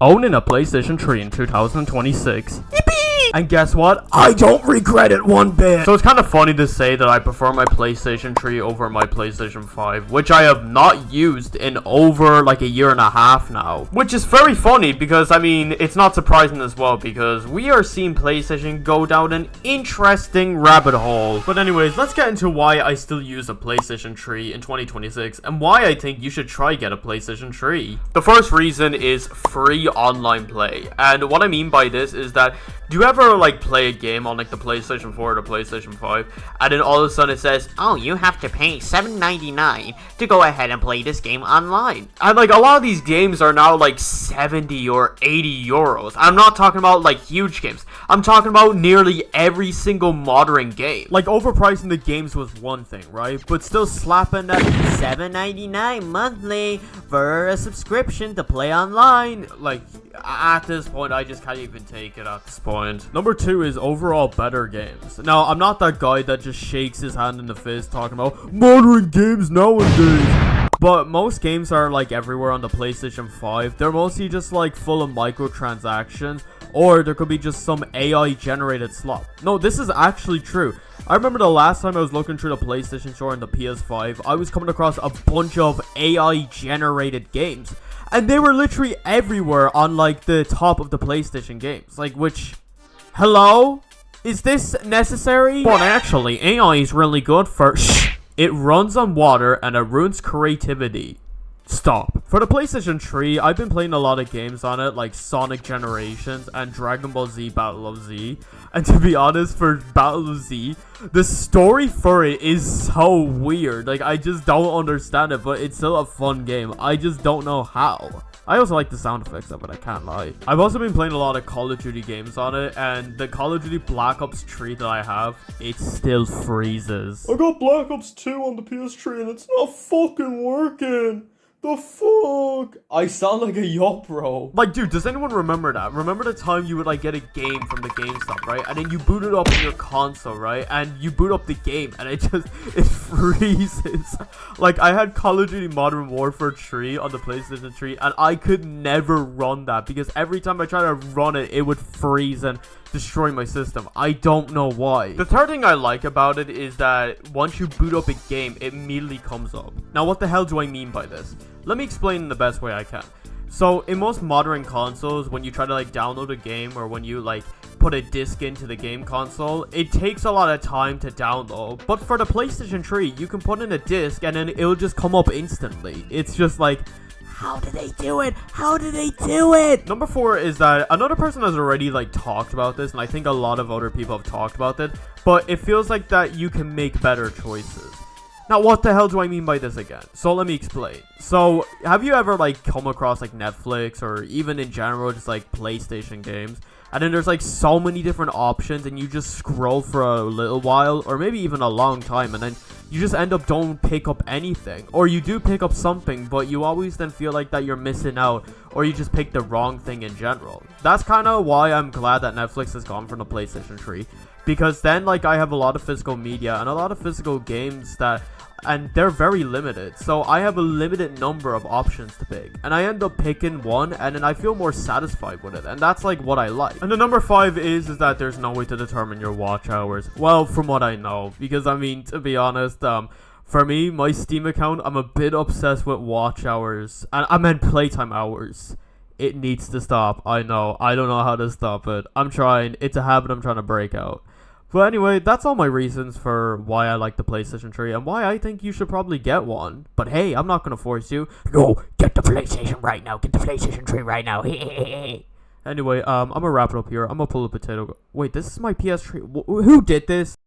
owning a PlayStation 3 in 2026. And guess what? I don't regret it one bit. So it's kind of funny to say that I prefer my PlayStation 3 over my PlayStation 5, which I have not used in over like a year and a half now. Which is very funny because, I mean, it's not surprising as well because we are seeing PlayStation go down an interesting rabbit hole. But anyways, let's get into why I still use a PlayStation 3 in 2026 and why I think you should try get a PlayStation 3. The first reason is free online play. And what I mean by this is that, do you ever like play a game on like the PlayStation 4 or the PlayStation 5 and then all of a sudden it says, oh, you have to pay $7.99 to go ahead and play this game online? And like a lot of these games are now like 70 or 80 euros. I'm not talking about like huge games. I'm talking about nearly every single modern game. Like overpricing the games was one thing, right? But still slapping that $7.99 monthly for a subscription to play online. Like at this point, I just can't even take it at this point. Number 2 is overall better games. Now, I'm not that guy that just shakes his hand in the fist talking about modern games nowadays. But most games are like everywhere on the PlayStation 5. They're mostly just like full of microtransactions, or there could be just some AI generated slop. No, this is actually true. I remember the last time I was looking through the PlayStation Store and the PS5, I was coming across a bunch of AI generated games. And they were literally everywhere on like the top of the PlayStation games. Like, which, hello? Is this necessary? But actually, AI is really good for it runs on water and it ruins creativity. Stop. For the PlayStation 3, I've been playing a lot of games on it, like Sonic Generations and Dragon Ball Z Battle of Z. And to be honest, for Battle of Z, the story for it is so weird. Like, I just don't understand it, but it's still a fun game. I just don't know how. I also like the sound effects of it, I can't lie. I've also been playing a lot of Call of Duty games on it, and the Call of Duty Black Ops 3 that I have, it still freezes. I got Black Ops 2 on the PS3 and it's not fucking working. The fuck? I sound like a yacht, bro. Like, dude, does anyone remember that? Remember the time you would, like, get a game from the GameStop, right? And then you boot it up in your console, right? And you boot up the game, and it freezes. Like, I had Call of Duty Modern Warfare 3 on the PlayStation 3, and I could never run that, because every time I tried to run it, it would freeze and destroy my system. I don't know why. The third thing I like about it is that once you boot up a game, it immediately comes up. Now, what the hell do I mean by this? Let me explain in the best way I can. So, in most modern consoles, when you try to like download a game or when you like put a disc into the game console, it takes a lot of time to download. But for the PlayStation 3, you can put in a disc and then it'll just come up instantly. It's just like, how did they do it? How did they do it? Number 4 is that another person has already like talked about this, and I think a lot of other people have talked about it, but it feels like that you can make better choices. Now, what the hell do I mean by this again? So let me explain. So, have you ever like come across like Netflix or even in general just like PlayStation games? And then there's like so many different options and you just scroll for a little while or maybe even a long time and then you just end up don't pick up anything. Or you do pick up something but you always then feel like that you're missing out or you just pick the wrong thing in general. That's kind of why I'm glad that Netflix has gone from the PlayStation 3. Because then like I have a lot of physical media and a lot of physical games that, and they're very limited, so I have a limited number of options to pick, and I end up picking one, and then I feel more satisfied with it, and that's like what I like. And the number 5 is that there's no way to determine your watch hours. Well, from what I know, because I mean, to be honest, for me, my Steam account, I'm a bit obsessed with watch hours, and I meant playtime hours. It needs to stop. I know. I don't know how to stop it. I'm trying. It's a habit I'm trying to break out. But anyway, that's all my reasons for why I like the PlayStation 3 and why I think you should probably get one. But hey, I'm not going to force you. No, get the PlayStation right now. Get the PlayStation 3 right now. Anyway, I'm going to wrap it up here. I'm going to pull a potato. Wait, this is my PS3. Who did this?